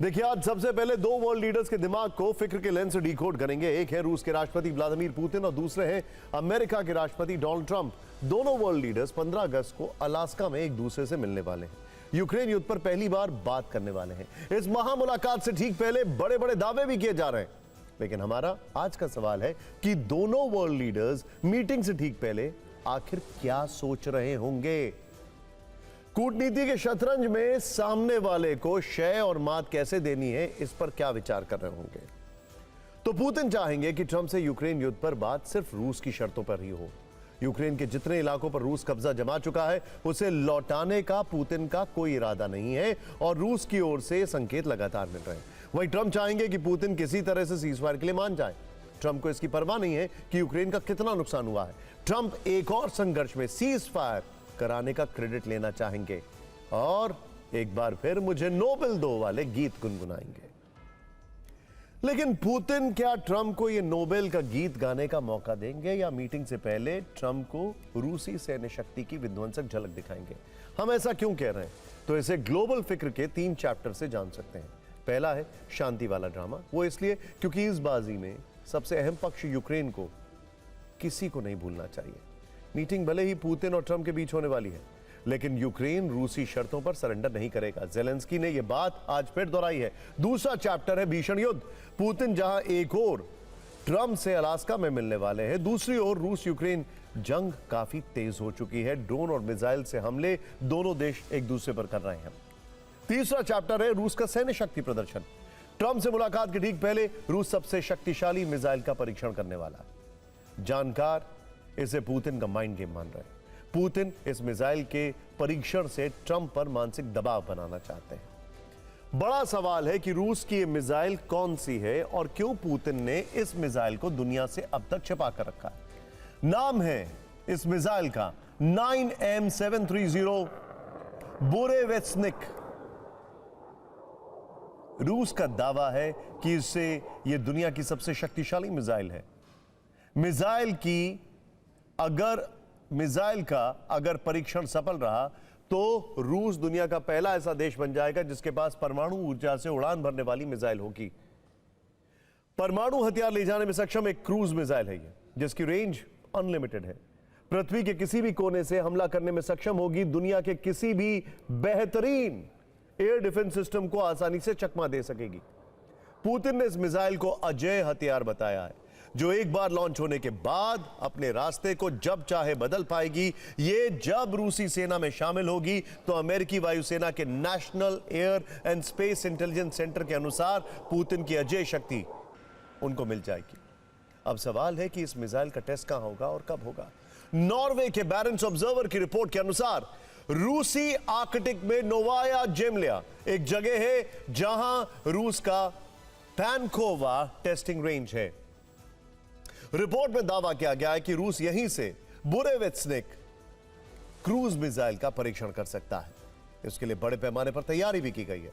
देखिए, आज सबसे पहले दो वर्ल्ड लीडर्स के दिमाग को फिक्र के लेंस से डिकोड करेंगे। एक है रूस के राष्ट्रपति व्लादिमीर पुतिन और दूसरे हैं अमेरिका के राष्ट्रपति डोनाल्ड ट्रंप। दोनों वर्ल्ड लीडर्स 15 अगस्त को अलास्का में एक दूसरे से मिलने वाले हैं। यूक्रेन युद्ध पर पहली बार बात करने वाले हैं। इस महामुलाकात से ठीक पहले बड़े बड़े दावे भी किए जा रहे हैं। लेकिन हमारा आज का सवाल है कि दोनों वर्ल्ड लीडर्स मीटिंग से ठीक पहले आखिर क्या सोच रहे होंगे। कूटनीति के शतरंज में सामने वाले को शय और मात कैसे देनी है, इस पर क्या विचार कर रहे होंगे। तो पुतिन चाहेंगे कि ट्रंप से यूक्रेन युद्ध पर बात सिर्फ रूस की शर्तों पर ही हो। यूक्रेन के जितने इलाकों पर रूस कब्जा जमा चुका है उसे लौटाने का पुतिन का कोई इरादा नहीं है और रूस की ओर से संकेत लगातार मिल रहे हैं। वहीं ट्रंप चाहेंगे कि पुतिन किसी तरह से सीजफायर के लिए मान जाए। ट्रंप को इसकी परवाह नहीं है कि यूक्रेन का कितना नुकसान हुआ है। ट्रंप एक और संघर्ष में सीजफायर कराने का क्रेडिट लेना चाहेंगे और एक बार फिर मुझे नोबेल दो वाले गीत गुनगुनाएंगे। लेकिन पुतिन क्या ट्रंप को यह नोबेल का गीत गाने का मौका देंगे या मीटिंग से पहले ट्रंप को रूसी सैन्य शक्ति की विध्वंसक झलक दिखाएंगे? हम ऐसा क्यों कह रहे हैं, तो इसे ग्लोबल फिक्र के 3 चैप्टर से जान सकते हैं। पहला है शांति वाला ड्रामा। वो इसलिए क्योंकि इस बाजी में सबसे अहम पक्ष यूक्रेन को किसी को नहीं भूलना चाहिए। मीटिंग भले ही पुतिन और ट्रंप के बीच होने वाली है, लेकिन यूक्रेन रूसी शर्तों पर सरेंडर नहीं करेगा। ज़ेलेंस्की ने यह बात आज फिर दोहराई है। दूसरा चैप्टर है भीषण युद्ध। पुतिन जहां एक ओर ट्रंप से अलास्का में मिलने वाले हैं, दूसरी ओर रूस यूक्रेन जंग काफी तेज हो चुकी है। ड्रोन और मिसाइल से हमले दोनों देश एक दूसरे पर कर रहे हैं। तीसरा चैप्टर है रूस का सैन्य शक्ति प्रदर्शन। ट्रंप से मुलाकात के ठीक पहले रूस सबसे शक्तिशाली मिसाइल का परीक्षण करने वाला है। जानकार इसे पुतिन का माइंड गेम मान रहे हैं। पुतिन इस मिसाइल के परीक्षण से ट्रंप पर मानसिक दबाव बनाना चाहते हैं। बड़ा सवाल है कि रूस की यह मिसाइल कौन सी है और क्यों पुतिन ने इस मिसाइल को दुनिया से अब तक छिपा कर रखा है। नाम है इस मिसाइल का 9M730 बुरेवेत्सनिक। रूस का दावा है कि इससे यह दुनिया की सबसे शक्तिशाली मिसाइल है। मिसाइल का अगर परीक्षण सफल रहा तो रूस दुनिया का पहला ऐसा देश बन जाएगा जिसके पास परमाणु ऊर्जा से उड़ान भरने वाली मिसाइल होगी। परमाणु हथियार ले जाने में सक्षम एक क्रूज मिसाइल है ये, जिसकी रेंज अनलिमिटेड है। पृथ्वी के किसी भी कोने से हमला करने में सक्षम होगी। दुनिया के किसी भी बेहतरीन एयर डिफेंस सिस्टम को आसानी से चकमा दे सकेगी। पुतिन ने इस मिसाइल को अजेय हथियार बताया है, जो एक बार लॉन्च होने के बाद अपने रास्ते को जब चाहे बदल पाएगी। ये जब रूसी सेना में शामिल होगी तो अमेरिकी वायुसेना के national air and space intelligence centre के अनुसार पुतिन की अजेय शक्ति उनको मिल जाएगी। अब सवाल है कि इस मिसाइल का टेस्ट कहां होगा और कब होगा। नॉर्वे के बैरेंट्स ऑब्जर्वर की रिपोर्ट के अनुसार रूसी आर्कटिक में नोवाया जेमलिया एक जगह है जहां रूस का पैनकोवा टेस्टिंग रेंज है। रिपोर्ट में दावा किया गया है कि रूस यहीं से बुरेवेत्सनिक क्रूज मिसाइल का परीक्षण कर सकता है। इसके लिए बड़े पैमाने पर तैयारी भी की गई है।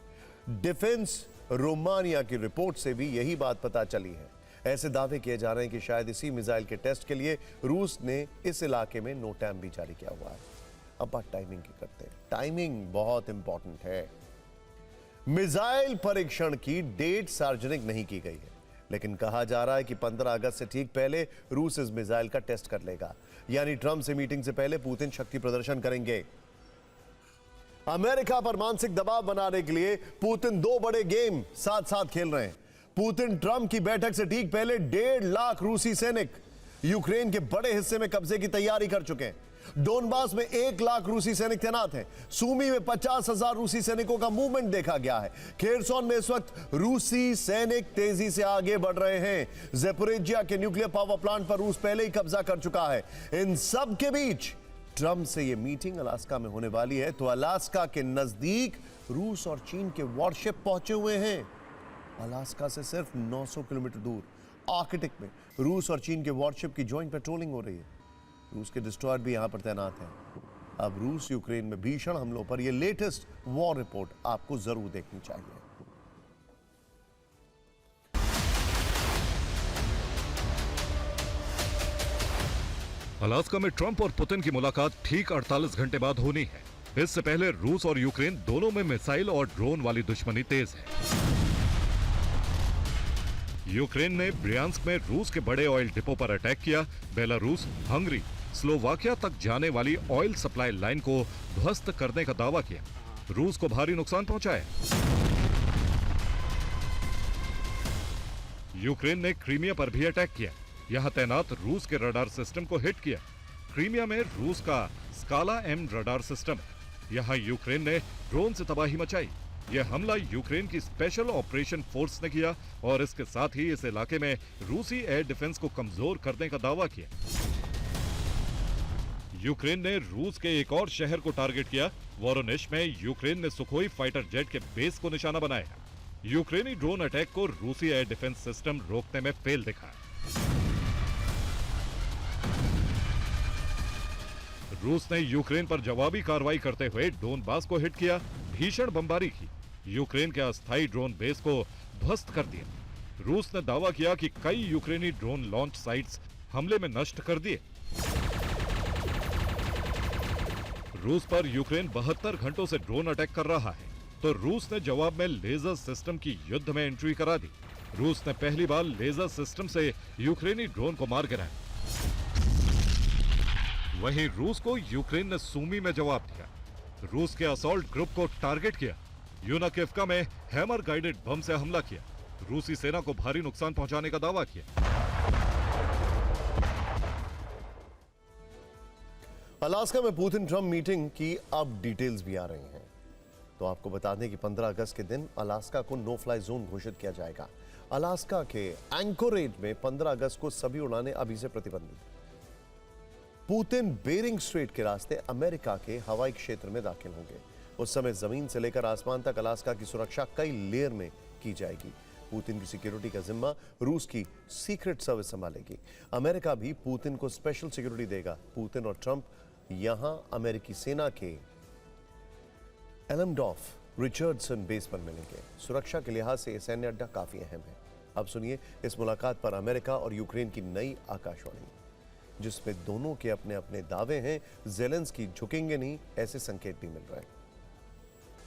डिफेंस रोमानिया की रिपोर्ट से भी यही बात पता चली है। ऐसे दावे किए जा रहे हैं कि शायद इसी मिसाइल के टेस्ट के लिए रूस ने इस इलाके में नो टाइम भी जारी किया हुआ है। अब बात टाइमिंग की करते हैं। टाइमिंग बहुत इंपॉर्टेंट है। मिसाइल परीक्षण की डेट सार्वजनिक नहीं की गई है, लेकिन कहा जा रहा है कि 15 अगस्त से ठीक पहले रूस इस मिसाइल का टेस्ट कर लेगा। यानी ट्रंप से मीटिंग से पहले पुतिन शक्ति प्रदर्शन करेंगे। अमेरिका पर मानसिक दबाव बनाने के लिए पुतिन 2 बड़े गेम साथ साथ खेल रहे हैं। पुतिन ट्रंप की बैठक से ठीक पहले 1.5 लाख रूसी सैनिक यूक्रेन के बड़े हिस्से में कब्जे की तैयारी कर चुके हैं। डोनबास में 1 लाख रूसी सैनिक तैनात हैं। सूमी में 50,000 रूसी सैनिकों का मूवमेंट देखा गया है। खेरसोन में इस वक्त रूसी सैनिक तेजी से आगे बढ़ रहे हैं। ज़ेपोरिजिया के न्यूक्लियर पावर प्लांट पर रूस पहले ही कब्जा कर चुका है। इन सब के बीच ट्रंप से यह मीटिंग अलास्का में होने वाली है, तो अलास्का के नजदीक रूस और चीन के वॉरशिप पहुंचे हुए हैं। अलास्का से सिर्फ 900 किलोमीटर दूर आर्कटिक में रूस और चीन के वॉरशिप की जॉइंट पेट्रोलिंग हो रही है। रूस के डिस्ट्रॉयर भी यहां पर तैनात हैं। अब रूस यूक्रेन में भीषण हमलों पर यह लेटेस्ट वॉर रिपोर्ट आपको जरूर देखनी चाहिए। अलास्का में ट्रंप और पुतिन की मुलाकात ठीक 48 घंटे बाद होनी है। इससे पहले रूस और यूक्रेन दोनों में मिसाइल और ड्रोन वाली दुश्मनी तेज है। यूक्रेन ने ब्रियांस्क में रूस के बड़े ऑयल डिपो पर अटैक किया। बेलारूस, हंगरी, स्लोवाकिया तक जाने वाली ऑयल सप्लाई लाइन को ध्वस्त करने का दावा किया। रूस को भारी नुकसान पहुंचाया। यूक्रेन ने क्रीमिया पर भी अटैक किया। यहां तैनात रूस के रडार सिस्टम को हिट किया। क्रीमिया में रूस का स्काला एम रडार सिस्टम है। यहां यूक्रेन ने ड्रोन से तबाही मचाई। यह हमला यूक्रेन की स्पेशल ऑपरेशन फोर्स ने किया और इसके साथ ही इस इलाके में रूसी एयर डिफेंस को कमजोर करने का दावा किया। यूक्रेन ने रूस के एक और शहर को टारगेट किया। वोरोनिश में यूक्रेन ने सुखोई फाइटर जेट के बेस को निशाना बनाया। यूक्रेनी ड्रोन अटैक को रूसी एयर डिफेंस सिस्टम रोकने में फेल दिखा। रूस ने यूक्रेन पर जवाबी कार्रवाई करते हुए डोनबास को हिट किया, भीषण बमबारी की। यूक्रेन के अस्थायी ड्रोन बेस को ध्वस्त कर दिया। रूस ने दावा किया कि कई यूक्रेनी ड्रोन लॉन्च साइट्स हमले में नष्ट कर दिए। रूस पर यूक्रेन 72 घंटों से ड्रोन अटैक कर रहा है, तो रूस ने जवाब में लेजर सिस्टम की युद्ध में एंट्री करा दी। रूस ने पहली बार लेजर सिस्टम से यूक्रेनी ड्रोन को मार गिराया। वहीं रूस को यूक्रेन ने सूमी में जवाब दिया। रूस के असॉल्ट ग्रुप को टारगेट किया। यूनाकेव्का में हैमर गाइडेड बम से हमला किया। रूसी सेना को भारी नुकसान पहुंचाने का दावा किया। अलास्का में पुतिन ट्रंप मीटिंग की अब डिटेल्स भी आ रही हैं। तो आपको बता दें कि 15 अगस्त के दिन अलास्का को नो फ्लाई जोन घोषित किया जाएगा। अलास्का के एंकोरेज में 15 अगस्त को सभी उड़ानें अभी से प्रतिबंधित। पुतिन बेरिंग स्ट्रेट के रास्ते अमेरिका के हवाई क्षेत्र में दाखिल होंगे। उस समय जमीन से लेकर आसमान तक अलास्का की सुरक्षा कई लेयर में की जाएगी। पुतिन की सिक्योरिटी का जिम्मा रूस की सीक्रेट सर्विस संभालेगी। अमेरिका भी पुतिन को स्पेशल सिक्योरिटी देगा। पुतिन और ट्रंप यहां अमेरिकी सेना के एलमडॉफ रिचर्डसन बेस पर मिलेंगे। सुरक्षा के लिहाज से यह सैन्य अड्डा काफी अहम है। अब सुनिए इस मुलाकात पर अमेरिका और यूक्रेन की नई आकाशवाणी, जिसमें दोनों के अपने अपने दावे हैं। ज़ेलेंस्की झुकेंगे नहीं, ऐसे संकेत भी मिल रहे हैं।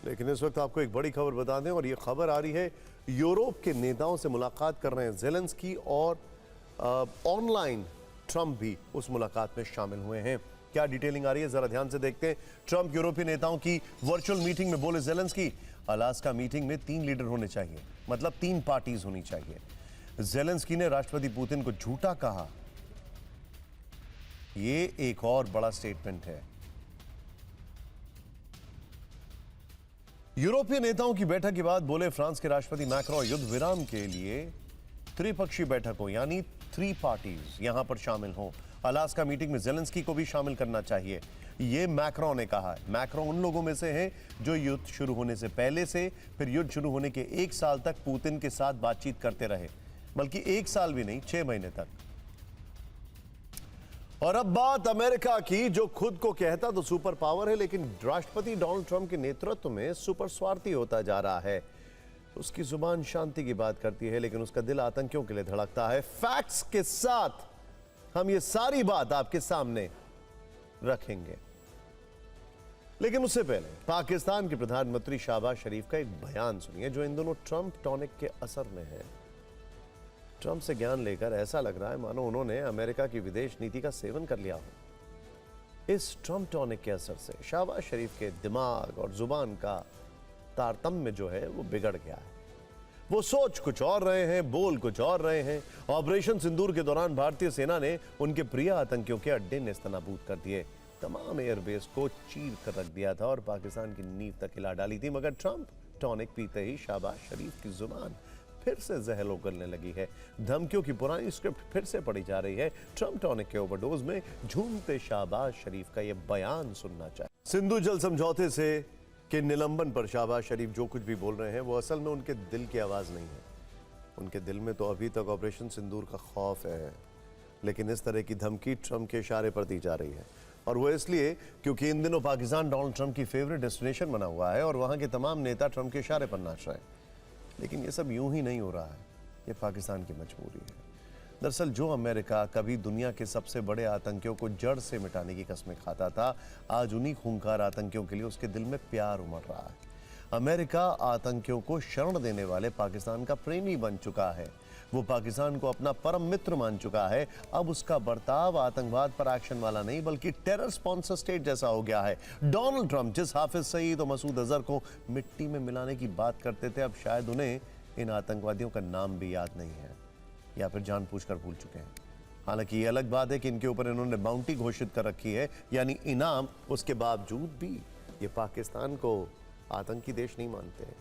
लेकिन इस वक्त आपको एक बड़ी खबर बता दें, और यह खबर आ रही है यूरोप के नेताओं से मुलाकात कर रहे हैं ज़ेलेंस्की, और ऑनलाइन ट्रंप भी उस मुलाकात में शामिल हुए हैं। क्या डिटेलिंग आ रही है, जरा ध्यान से देखते हैं। ट्रंप यूरोपीय नेताओं की वर्चुअल मीटिंग में बोले ज़ेलेंस्की, अलास्का मीटिंग में 3 लीडर होने चाहिए, मतलब 3 पार्टीज होनी चाहिए। ज़ेलेंस्की ने राष्ट्रपति पुतिन को झूठा कहा। ये एक और बड़ा स्टेटमेंट है। यूरोपीय नेताओं की बैठक के बाद बोले फ्रांस के राष्ट्रपति मैक्रोन, युद्ध विराम के लिए त्रिपक्षीय बैठक हो, यानी 3 पार्टीज यहां पर शामिल हों। अलास्का मीटिंग में ज़ेलेंस्की को भी शामिल करना चाहिए, ये मैक्रोन ने कहा है। मैक्रोन उन लोगों में से हैं जो युद्ध शुरू होने से पहले से फिर युद्ध शुरू होने के 1 साल तक पुतिन के साथ बातचीत करते रहे, बल्कि 1 साल भी नहीं, 6 महीने तक। और अब बात अमेरिका की, जो खुद को कहता तो सुपर पावर है, लेकिन राष्ट्रपति डोनाल्ड ट्रंप के नेतृत्व में सुपर स्वार्थी होता जा रहा है। उसकी जुबान शांति की बात करती है, लेकिन उसका दिल आतंकियों के लिए धड़कता है। फैक्ट्स के साथ हम ये सारी बात आपके सामने रखेंगे, लेकिन उससे पहले पाकिस्तान के प्रधानमंत्री शहबाज शरीफ का एक बयान सुनिए, जो इन दोनों ट्रंप टॉनिक के असर में है। ट्रंप से ज्ञान लेकर ऐसा लग रहा है मानो उन्होंने अमेरिका की विदेश नीति का सेवन कर लिया हो। इस ट्रंप टॉनिक के असर से शहबाज शरीफ के दिमाग और जुबान का तारतम्य जो है वो बिगड़ गया है। वो सोच कुछ और रहे हैं, बोल कुछ और रहे हैं। ऑपरेशन सिंदूर के दौरान भारतीय सेना ने उनके प्रिय आतंकियों के अड्डे नेस्तनाबूद कर दिए, तमाम एयरबेस को चीर कर रख दिया था और पाकिस्तान की नींव तक हिला डाली थी। मगर ट्रंप टॉनिक पीते ही शहबाज शरीफ की जुबान फिर से जहर उगलने लगी है। धमकियों की पुरानी स्क्रिप्ट फिर से पढ़ी जा रही है। ट्रंप टॉनिक के ओवरडोज में झूमते शहबाज शरीफ का यह बयान सुनना चाहिए। सिंधु जल समझौते से के निलंबन पर शहबाज शरीफ जो कुछ भी बोल रहे हैं वो असल में उनके दिल की आवाज नहीं है। उनके दिल में तो अभी तक ऑपरेशन सिंदूर का खौफ है, लेकिन इस तरह की धमकी ट्रंप के इशारे पर दी जा रही है, और वो इसलिए क्योंकि इन दिनों पाकिस्तान डोनाल्ड ट्रंप की फेवरेट डेस्टिनेशन बना हुआ है और वहां के तमाम नेता ट्रंप के इशारे पर नाच रहे हैं। लेकिन ये सब यूं ही नहीं हो रहा है, ये पाकिस्तान की मजबूरी है। दरअसल जो अमेरिका कभी दुनिया के सबसे बड़े आतंकियों को जड़ से मिटाने की कस्में खाता था, आज उन्हीं खूंखार आतंकियों के लिए उसके दिल में प्यार उमड़ रहा है। अमेरिका आतंकियों को शरण देने वाले पाकिस्तान का प्रेमी बन चुका है। वो पाकिस्तान को अपना परम मित्र मान चुका है। अब उसका बर्ताव आतंकवाद पर एक्शन वाला नहीं बल्कि टेरर स्पॉन्सर स्टेट जैसा हो गया है। डोनाल्ड ट्रंप जिस हाफिज सईद और मसूद अजहर को मिट्टी में मिलाने की बात करते थे, अब शायद उन्हें इन आतंकवादियों का नाम भी याद नहीं है या फिर जानबूझकर भूल चुके हैं। हालांकि ये अलग बात है कि इनके ऊपर इन्होंने बाउंटी घोषित कर रखी है, यानी इनाम। उसके बावजूद भी ये पाकिस्तान को आतंकी देश नहीं मानते हैं।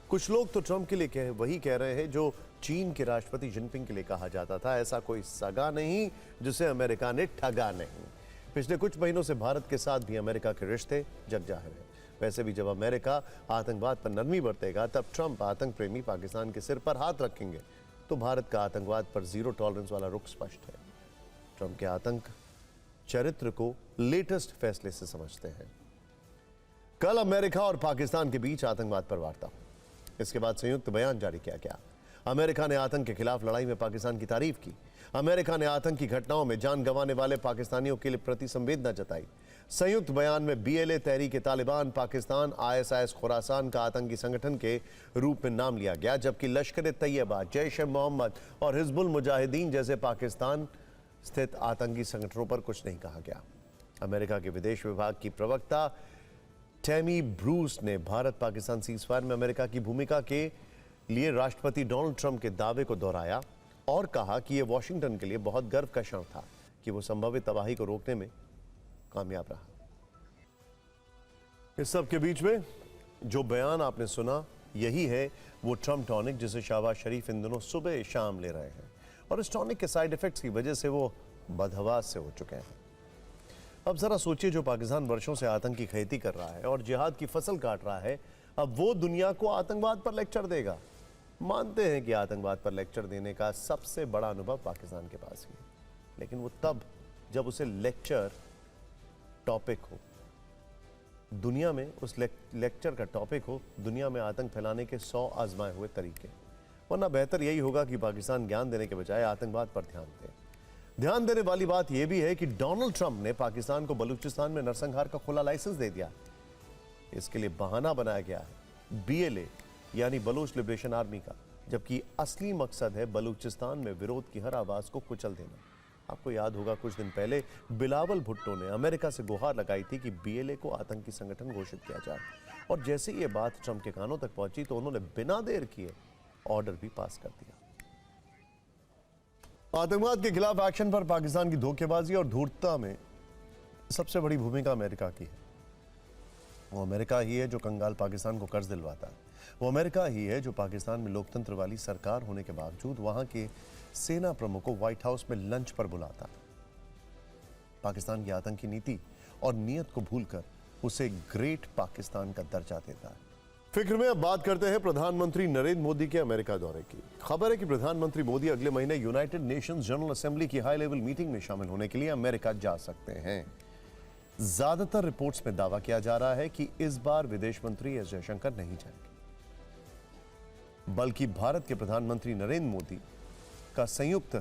कुछ लोग तो ट्रंप के लिए वही कह रहे हैं जो चीन के राष्ट्रपति जिनपिंग के लिए कहा जाता था, ऐसा कोई सगा नहीं जिसे अमेरिका ने ठगा नहीं। पिछले कुछ महीनों से भारत के साथ भी अमेरिका के रिश्ते जग जाहिर हैं। वैसे भी जब अमेरिका आतंकवाद पर नरमी बरतेगा, तब ट्रंप आतंक प्रेमी पाकिस्तान के सिर पर हाथ रखेंगे। तो भारत का आतंकवाद पर जीरो टॉलरेंस वाला रुख स्पष्ट है। ट्रंप के आतंक चरित्र को लेटेस्ट फैसले से समझते हैं। कल अमेरिका और पाकिस्तान के बीच आतंकवाद पर वार्ता, इसके बाद संयुक्त बयान जारी किया गया। अमेरिका ने आतंक के खिलाफ लड़ाई में पाकिस्तान की तारीफ की। अमेरिका ने आतंकी घटनाओं में जान गंवाने वाले पाकिस्तानियों के लिए प्रति संवेदना जताई। संयुक्त बयान में BLA तहरीक तालिबान पाकिस्तान ISIS खुरासान का आतंकी संगठन के रूप में नाम लिया गया, जबकि लश्कर तैयबा, जैश ए मोहम्मद और हिजबुल मुजाहिदीन जैसे पाकिस्तान स्थित आतंकी संगठनों पर कुछ नहीं कहा गया। अमेरिका के विदेश विभाग की प्रवक्ता टैमी ब्रूस ने भारत पाकिस्तान सीजफायर में अमेरिका की भूमिका के लिए राष्ट्रपति डोनाल्ड ट्रंप के दावे को दोहराया और कहा कि यह वॉशिंगटन के लिए बहुत गर्व का क्षण था कि वो संभावित तबाही को रोकने में कामयाब रहा। इस सब के बीच में जो बयान आपने सुना, यही है वो ट्रंप टॉनिक जिसे शहबाज शरीफ इन दिनों सुबह शाम ले रहे हैं, और इस टॉनिक के साइड इफेक्ट्स की वजह से वो बदहवास से हो चुके हैं। अब जरा सोचिए, जो पाकिस्तान वर्षों से आतंक की खेती कर रहा है और जिहाद की फसल काट रहा है, अब वो दुनिया को आतंकवाद पर लेक्चर देगा। मानते हैं कि आतंकवाद पर लेक्चर देने का सबसे बड़ा अनुभव पाकिस्तान के पास ही है, लेकिन वो तब जब उसे लेक्चर टॉपिक हो, दुनिया में उस लेक्चर का टॉपिक हो दुनिया में आतंक फैलाने के 100 आजमाए हुए तरीके। वरना बेहतर यही होगा कि पाकिस्तान ज्ञान देने के बजाय आतंकवाद पर ध्यान दे। ध्यान देने वाली बात यह भी है कि डोनाल्ड ट्रंप ने पाकिस्तान को बलूचिस्तान में नरसंहार का खुला लाइसेंस दे दिया। इसके लिए बहाना बनाया गया है BLA यानी बलूच लिबरेशन आर्मी का, जबकि असली मकसद है बलूचिस्तान में विरोध की हर आवाज को कुचल देना। आपको याद होगा कुछ दिन पहले बिलावल भुट्टो ने अमेरिका से गुहार लगाई थी कि BLA को आतंकी संगठन घोषित किया जाए, और जैसे ये बात ट्रंप के कानों तक पहुंची तो उन्होंने बिना देर किए ऑर्डर भी पास कर दिया। आतंकवाद के खिलाफ एक्शन पर पाकिस्तान की धोखेबाजी और धूर्तता में सबसे बड़ी भूमिका अमेरिका की है। वो अमेरिका ही है जो कंगाल पाकिस्तान को कर्ज दिलवाता है। वो अमेरिका ही है जो पाकिस्तान में लोकतंत्र वाली सरकार होने के बावजूद वहां के सेना प्रमुख को व्हाइट हाउस में लंच पर बुलाता है। पाकिस्तान की आतंकी नीति और नीयत को भूलकर उसे ग्रेट पाकिस्तान का दर्जा देता है। फिक्र में अब बात करते हैं प्रधानमंत्री नरेंद्र मोदी के अमेरिका दौरे की। खबर है कि प्रधानमंत्री मोदी अगले महीने यूनाइटेड नेशंस जनरल असेंबली की हाई लेवल मीटिंग में शामिल होने के लिए अमेरिका जा सकते हैं। ज्यादातर रिपोर्ट्स में दावा किया जा रहा है कि इस बार विदेश मंत्री एस जयशंकर नहीं जाएंगे, बल्कि भारत के प्रधानमंत्री नरेंद्र मोदी का संयुक्त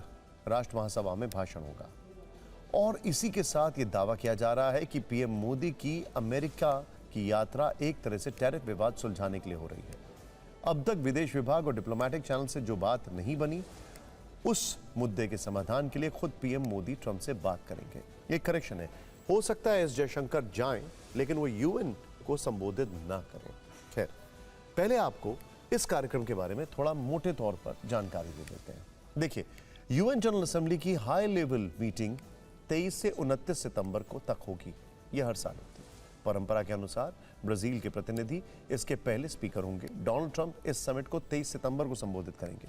राष्ट्र महासभा में भाषण होगा। और इसी के साथ यह दावा किया जा रहा है कि पीएम मोदी की अमेरिका की यात्रा एक तरह से टैरिफ विवाद सुलझाने के लिए हो रही है। अब तक विदेश विभाग और डिप्लोमेटिक चैनल से जो बात नहीं बनी, उस मुद्दे के समाधान के लिए खुद पीएम मोदी ट्रंप से बात करेंगे। एक करेक्शन है, हो सकता है एस जयशंकर जाएं, लेकिन वो यूएन को संबोधित ना करें। खैर, पहले आपको इस कार्यक्रम के बारे में थोड़ा मोटे तौर पर जानकारी दे देते हैं। देखिए, यूएन जनरल असेंबली की हाई लेवल मीटिंग 23 से 29 सितंबर को तक होगी। यह हर साल होती है। परंपरा के अनुसार ब्राजील के प्रतिनिधि इसके पहले स्पीकर होंगे। डोनाल्ड ट्रंप इस समिट को 23 सितंबर को संबोधित करेंगे।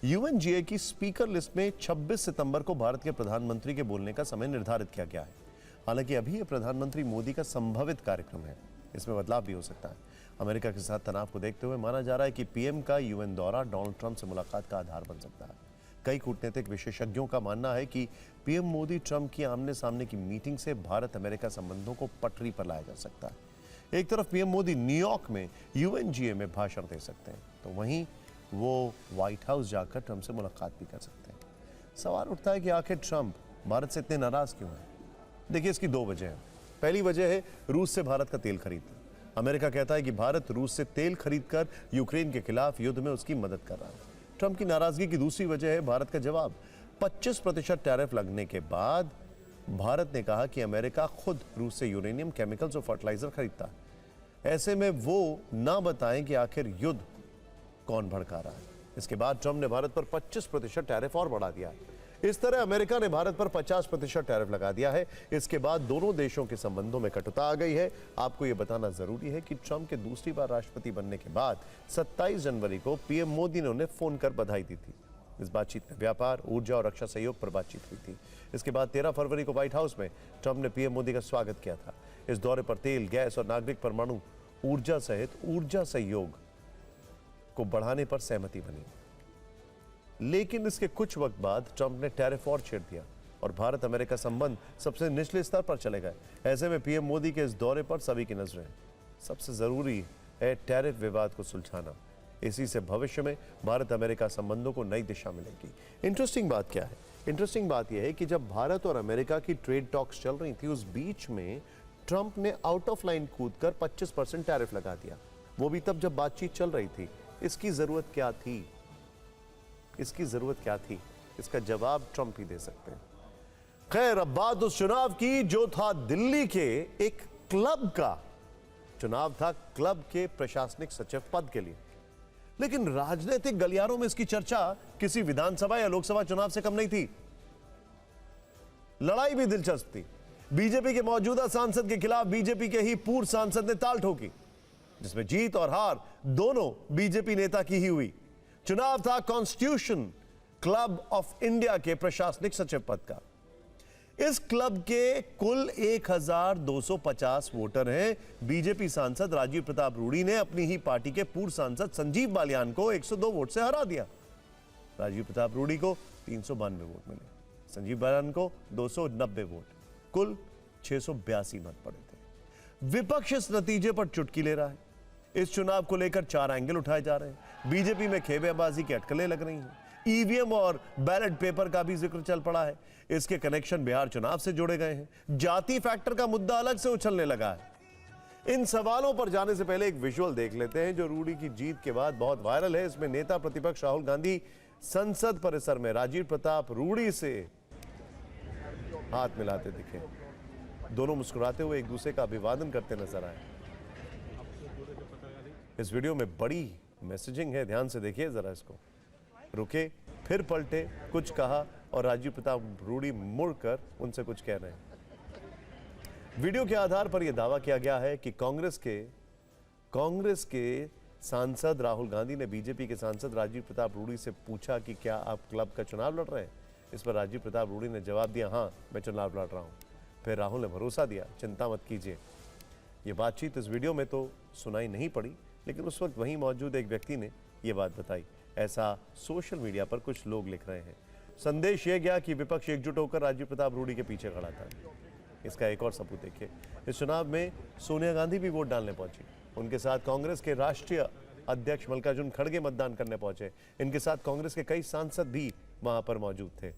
यूएनजीए की स्पीकर लिस्ट में 26 सितंबर को भारत के प्रधानमंत्री के बोलने का समय निर्धारित किया गया है। हालांकि अभी यह प्रधानमंत्री मोदी का संभावित कार्यक्रम है, इसमें बदलाव भी हो सकता है। अमेरिका के साथ तनाव को देखते हुए माना जा रहा है कि पीएम का यूएन दौरा डोनाल्ड ट्रंप से मुलाकात का आधार बन सकता है। कई कूटनीतिक विशेषज्ञों का मानना है कि पीएम मोदी ट्रंप की आमने सामने की मीटिंग से भारत अमेरिका संबंधों को पटरी पर लाया जा सकता है। एक तरफ पीएम मोदी न्यूयॉर्क में यूएनजीए में भाषण दे सकते हैं, तो वहीं वो व्हाइट हाउस जाकर ट्रंप से मुलाकात भी कर सकते हैं। सवाल उठता है कि आखिर ट्रंप भारत से इतने नाराज क्यों हैं? देखिए, इसकी दो वजह हैं। पहली वजह है रूस से भारत का तेल खरीदना। अमेरिका कहता है कि भारत रूस से तेल खरीदकर यूक्रेन के खिलाफ युद्ध में उसकी मदद कर रहा है। ट्रंप की नाराजगी की दूसरी वजह है भारत का जवाब। 25% टैरिफ लगने के बाद भारत ने कहा कि अमेरिका खुद रूस से यूरेनियम, केमिकल्स और फर्टिलाइजर खरीदता है। ऐसे में वो ना बताएं कि आखिर युद्ध कौन भड़का रहा है। इसके बाद ट्रंप ने भारत पर 25% टैरिफ और बढ़ा दिया है। इस तरह अमेरिका ने भारत पर 50% टैरिफ लगा दिया है। इसके बाद दोनों देशों के संबंधों में कटुता आ गई है। आपको यह बताना जरूरी है कि ट्रंप के दूसरी बार राष्ट्रपति बनने के बाद 27 जनवरी को पीएम मोदी ने उन्हें फोन कर बधाई दी थी। इस बातचीत में व्यापार, ऊर्जा और रक्षा सहयोग पर बातचीत हुई थी। इसके बाद 13 फरवरी को व्हाइट हाउस में ट्रंप ने पीएम मोदी का स्वागत किया था। इस दौरे पर तेल, गैस और नागरिक परमाणु ऊर्जा सहित ऊर्जा सहयोग को बढ़ाने पर सहमति बनी। लेकिन इसके कुछ वक्त बाद ट्रंप ने टैरिफ और छेड़ दिया और भारत अमेरिका संबंध सबसे निचले स्तर पर चले गए। ऐसे में पीएम मोदी के इस दौरे पर सभी की नजरें हैं। सबसे जरूरी है टैरिफ विवाद को सुलझाना। इसी से भविष्य में भारत अमेरिका संबंधों को नई दिशा मिलेगी। इंटरेस्टिंग बात क्या है? इंटरेस्टिंग बात यह है कि जब भारत और अमेरिका की ट्रेड टॉक्स चल रही थी, उस बीच में ट्रंप ने आउट ऑफ लाइन कूदकर 25% टैरिफ लगा दिया, वो भी तब जब बातचीत चल रही थी। इसकी जरूरत क्या थी? इसकी जरूरत क्या थी? इसका जवाब ट्रंप ही दे सकते हैं। खैर, अब बात उस चुनाव की जो था दिल्ली के एक क्लब का। चुनाव था क्लब के प्रशासनिक सचिव पद के लिए, लेकिन राजनीतिक गलियारों में इसकी चर्चा किसी विधानसभा या लोकसभा चुनाव से कम नहीं थी। लड़ाई भी दिलचस्प थी। बीजेपी के मौजूदा सांसद के खिलाफ बीजेपी के ही पूर्व सांसद ने ताल ठोकी, जिसमें जीत और हार दोनों बीजेपी नेता की ही हुई। चुनाव था कॉन्स्टिट्यूशन क्लब ऑफ इंडिया के प्रशासनिक सचिव पद का। इस क्लब के कुल 1250 वोटर हैं। बीजेपी सांसद राजीव प्रताप रूडी ने अपनी ही पार्टी के पूर्व सांसद संजीव बालियान को 102 वोट से हरा दिया। राजीव प्रताप रूडी को 392 वोट मिले, संजीव बालियान को 290 वोट, कुल 682 मत पड़े थे। विपक्ष इस नतीजे पर चुटकी ले रहा है। इस चुनाव को लेकर 4 एंगल उठाए जा रहे हैं। बीजेपी में खेबेबाजी की अटकलें लग रही हैं। ईवीएम और बैलेट पेपर का भी जिक्र चल पड़ा है। इसके कनेक्शन बिहार चुनाव से जोड़े गए हैं। जाति फैक्टर का मुद्दा अलग से उछलने लगा है। इन सवालों पर जाने से पहले एक विजुअल देख लेते हैं जो रूडी की जीत के बाद बहुत वायरल है। इसमें नेता प्रतिपक्ष राहुल गांधी संसद परिसर में राजीव प्रताप रूडी से हाथ मिलाते दिखे। दोनों मुस्कुराते हुए एक दूसरे का अभिवादन करते नजर आए। इस वीडियो में बड़ी मैसेजिंग है, ध्यान से देखिए जरा इसको। रुके, फिर पलटे, कुछ कहा और राजीव प्रताप रूडी मुड़कर उनसे कुछ कह रहे हैं। वीडियो के आधार पर यह दावा किया गया है कि कांग्रेस के सांसद राहुल गांधी ने बीजेपी के सांसद राजीव प्रताप रूडी से पूछा कि क्या आप क्लब का चुनाव लड़ रहे हैं। इस पर राजीव प्रताप रूडी ने जवाब दिया, हाँ मैं चुनाव लड़ रहा हूं। फिर राहुल ने भरोसा दिया, चिंता मत कीजिए। यह बातचीत इस वीडियो में तो सुनाई नहीं पड़ी, लेकिन उस वक्त वहीं मौजूद एक व्यक्ति ने यह बात बताई। ऐसा सोशल मीडिया पर कुछ लोग लिख रहे हैं। संदेश यह गया कि विपक्ष एकजुट होकर राजीव प्रताप रूडी के पीछे खड़ा था। इसका एक और सबूत देखिए। इस चुनाव में सोनिया गांधी भी वोट डालने पहुंची। उनके साथ कांग्रेस के राष्ट्रीय अध्यक्ष मल्लिकार्जुन खड़गे मतदान करने पहुंचे। इनके साथ कांग्रेस के कई सांसद भी वहां पर मौजूद थे।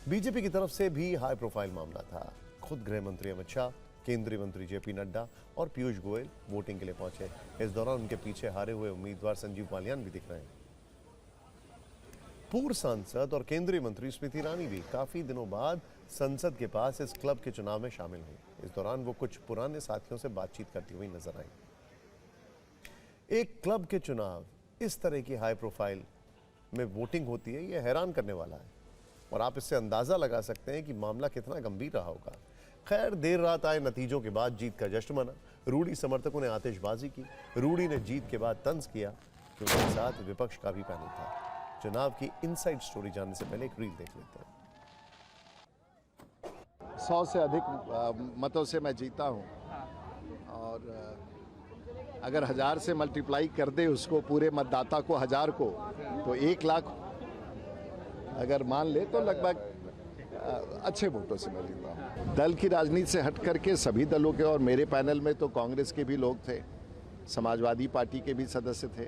बीजेपी की तरफ से भी हाई प्रोफाइल मामला था। खुद गृह मंत्री अमित शाह, केंद्रीय मंत्री जेपी नड्डा और पीयूष गोयल वोटिंग के लिए पहुंचे। इस दौरान उनके पीछे हारे हुए उम्मीदवार संजीव बालियान भी दिख रहे हैं। पूर्व सांसद और केंद्रीय मंत्री स्मृति ईरानी भी काफी दिनों बाद संसद के पास इस क्लब के चुनाव में शामिल हुई। इस दौरान वो कुछ पुराने साथियों से बातचीत करती हुई नजर आई। एक क्लब के चुनाव इस तरह की हाई प्रोफाइल में वोटिंग होती है, यह हैरान करने वाला है और आप इससे अंदाजा लगा सकते हैं कि मामला कितना गंभीर रहा होगा। खैर, देर रात आए नतीजों के बाद जीत का जश्न मना। रूडी समर्थकों ने आतिशबाजी की। रूडी ने जीत के बाद तंज किया कि उनके साथ विपक्ष का भी पैनल था। चुनाव की इनसाइड स्टोरी जानने से पहले एक रील देख लेते हैं। 100 से अधिक मतों से मैं जीता हूं और अगर 1000 से मल्टीप्लाई कर दे उसको, पूरे मतदाता को 1000 को, तो 1 लाख अगर मान ले तो लगभग अच्छे वोटों से मैं जीता हूं। दल की राजनीति से हट करके सभी दलों के, और मेरे पैनल में तो कांग्रेस के भी लोग थे, समाजवादी पार्टी के भी सदस्य थे,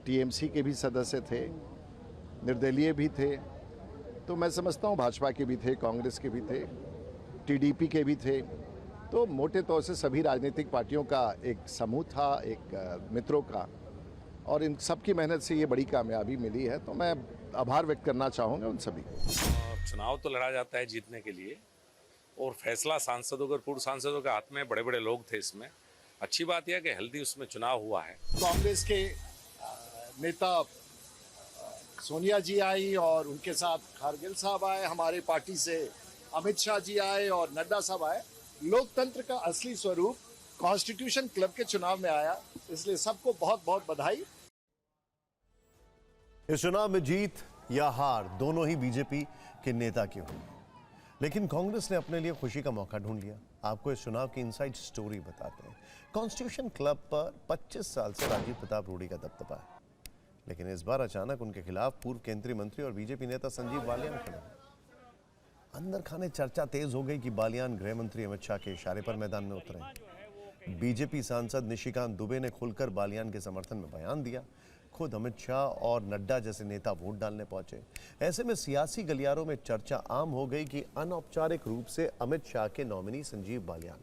टीएमसी के भी सदस्य थे, निर्दलीय भी थे, तो मैं समझता हूं भाजपा के भी थे, कांग्रेस के भी थे, टीडीपी के भी थे, तो मोटे तौर से सभी राजनीतिक पार्टियों का एक समूह था, एक मित्रों का, और इन सब की मेहनत से ये बड़ी कामयाबी मिली है। तो मैं आभार व्यक्त करना चाहूँगा उन सभी को। चुनाव तो लड़ा जाता है जीतने के लिए, और फैसला सांसदों और पूर्व सांसदों के हाथ में, बड़े बड़े लोग थे इसमें। अच्छी बात यह कि हेल्दी उसमें चुनाव हुआ है। कांग्रेस के नेता सोनिया जी आई और उनके साथ खारगिल साहब आए, हमारे पार्टी से अमित शाह जी आए और नड्डा साहब आए। लोकतंत्र का असली स्वरूप कॉन्स्टिट्यूशन क्लब के चुनाव में आया, इसलिए सबको बहुत बहुत बधाई। इस चुनाव में जीत या हार दोनों ही बीजेपी के नेता की हुई, लेकिन कांग्रेस ने अपने लिए खुशी का मौका ढूंढ लिया। आपको इस चुनाव की इनसाइड स्टोरी बताते हैं। कॉन्स्टिट्यूशन क्लब पर 25 साल से राजीव प्रताप रूडी का दबदबा है, लेकिन इस बार अचानक उनके खिलाफ पूर्व केंद्रीय मंत्री और बीजेपी नेता संजीव बालियान खड़े हैं। अंदर खाने चर्चा तेज हो गई कि बालियान गृह मंत्री अमित शाह के इशारे पर मैदान में उतरे। बीजेपी सांसद निशिकांत दुबे ने खुलकर बालियान के समर्थन में बयान दिया। खुद अमित शाह और नड्डा जैसे नेता वोट डालने पहुंचे। ऐसे में सियासी गलियारों में चर्चा आम हो गई कि अनौपचारिक रूप से अमित शाह के नॉमिनी संजीव बालियान।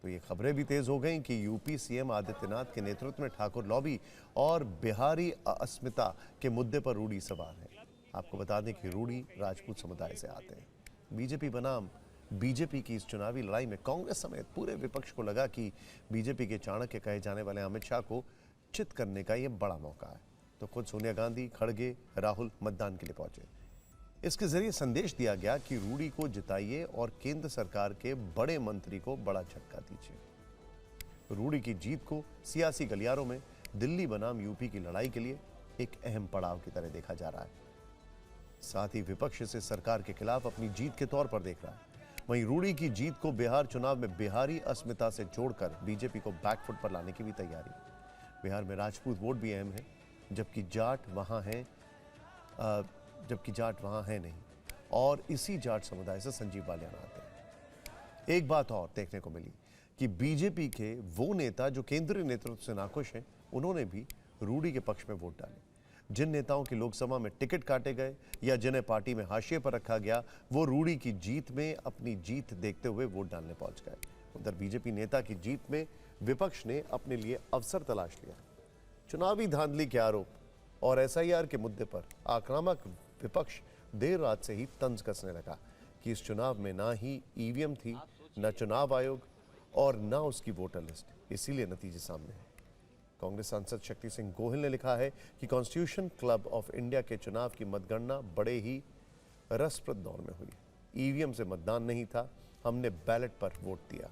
तो ये खबरें भी तेज हो गईं कि यूपी सीएम आदित्यनाथ के नेतृत्व में ठाकुर लॉबी और बिहारी अस्मिता के मुद्दे पर रूडी सवार है। आपको बता दें कि रूडी राजपूत समुदाय से आते हैं। बीजेपी बनाम बीजेपी की इस चुनावी लड़ाई में कांग्रेस समेत पूरे विपक्ष को लगा कि बीजेपी के चाणक्य कहे जाने वाले अमित शाह को चित करने का यह बड़ा मौका है। तो खुद सोनिया गांधी, खड़गे, राहुल मतदान के लिए पहुंचे। इसके जरिए संदेश दिया गया कि रूडी को जिताइए और केंद्र सरकार के बड़े मंत्री को बड़ा झटका दीजिए। रूडी की जीत को सियासी गलियारों में दिल्ली बनाम यूपी की लड़ाई के लिए एक अहम पड़ाव की तरह देखा जा रहा है। साथ ही विपक्ष इसे सरकार के खिलाफ अपनी जीत के तौर पर देख रहा है। वहीं रूडी की जीत को बिहार चुनाव में बिहारी अस्मिता से जोड़कर बीजेपी को बैकफुट पर लाने की भी तैयारी। बिहार में राजपूत वोट भी अहम है, जबकि जाट वहां है नहीं, और इसी जाट समुदाय से संजीव बालियान आते हैं। एक बात और देखने को मिली कि बीजेपी के वो नेता जो केंद्रीय नेतृत्व से नाखुश हैं, उन्होंने भी रूडी के पक्ष में वोट डाले। जिन नेताओं की लोकसभा में टिकट काटे गए या जिन्हें पार्टी में हाशिए पर रखा गया, वो रूडी की जीत में अपनी जीत देखते हुए वोट डालने पहुंच गए। उधर बीजेपी नेता की जीत में विपक्ष ने अपने लिए अवसर तलाश लिया। चुनावी धांधली के आरोप और एसआईआर के मुद्दे पर आक्रामक विपक्ष देर रात से ही तंज कसने लगा कि इस चुनाव में ना ही ईवीएम थी, न चुनाव आयोग और न उसकी वोटर लिस्ट, इसीलिए नतीजे सामने हैं। कांग्रेस सांसद शक्ति सिंह गोहिल ने लिखा है कि कॉन्स्टिट्यूशन क्लब ऑफ इंडिया के चुनाव की मतगणना बड़े ही रसप्रद दौर में हुई। ईवीएम से मतदान नहीं था, हमने बैलेट पर वोट दिया।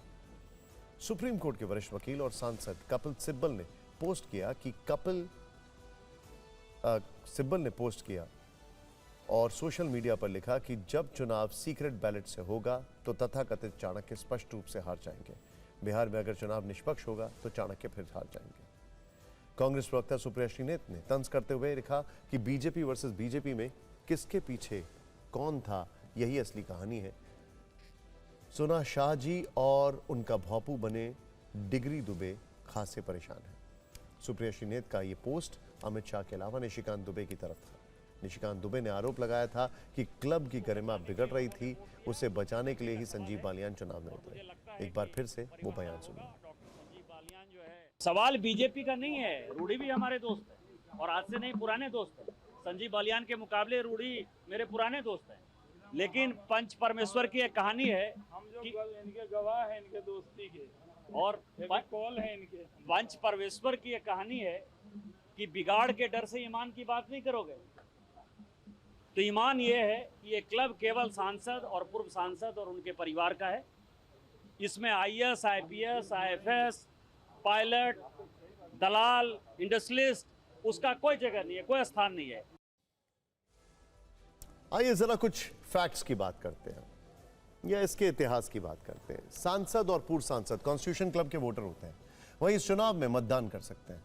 सुप्रीम कोर्ट के वरिष्ठ वकील और सांसद कपिल सिब्बल ने पोस्ट किया और सोशल मीडिया पर लिखा कि जब चुनाव सीक्रेट बैलेट से होगा तो तथाकथित चाणक्य स्पष्ट रूप से हार जाएंगे। बिहार में अगर चुनाव निष्पक्ष होगा तो चाणक्य फिर हार जाएंगे। कांग्रेस प्रवक्ता सुप्रिया श्रीनेत ने तंज करते हुए लिखा कि बीजेपी वर्सेस बीजेपी में किसके पीछे कौन था, यही असली कहानी है। सुना शाह जी और उनका भौपू बने डिग्री दुबे खासे परेशान है। सुप्रिया श्रीनेत का ये पोस्ट अमित शाह के अलावा निशिकांत दुबे की तरफ था। निशिकांत दुबे ने आरोप लगाया था कि क्लब की गरिमा बिगड़ रही थी, उसे बचाने के लिए ही संजीव बालियान चुनाव में उतरे। एक बार फिर से वो बयान सुनिए। सवाल बीजेपी का नहीं है, रूडी भी हमारे दोस्त है और आज से नहीं पुराने दोस्त हैं। संजीव बालियान के मुकाबले रूडी मेरे पुराने दोस्त हैं, लेकिन पंच परमेश्वर की एक कहानी है। हम जो इनके गवाह हैं इनके दोस्ती के और कॉल है इनके। पंच परमेश्वर की एक कहानी है कि बिगाड़ के डर से ईमान की बात नहीं करोगे। तो ईमान ये है कि ये क्लब केवल सांसद और पूर्व सांसद और उनके परिवार का है। इसमें आईएएस, आईपीएस, आईएफएस, पायलट, दलाल, इंडस्ट्रियलिस्ट, उसका कोई जगह नहीं है, कोई स्थान नहीं है। आइए जरा कुछ फैक्ट्स की बात करते हैं या इसके इतिहास की बात करते हैं। सांसद और पूर्व सांसद कॉन्स्टिट्यूशन क्लब के वोटर होते हैं, वहीं इस चुनाव में मतदान कर सकते हैं।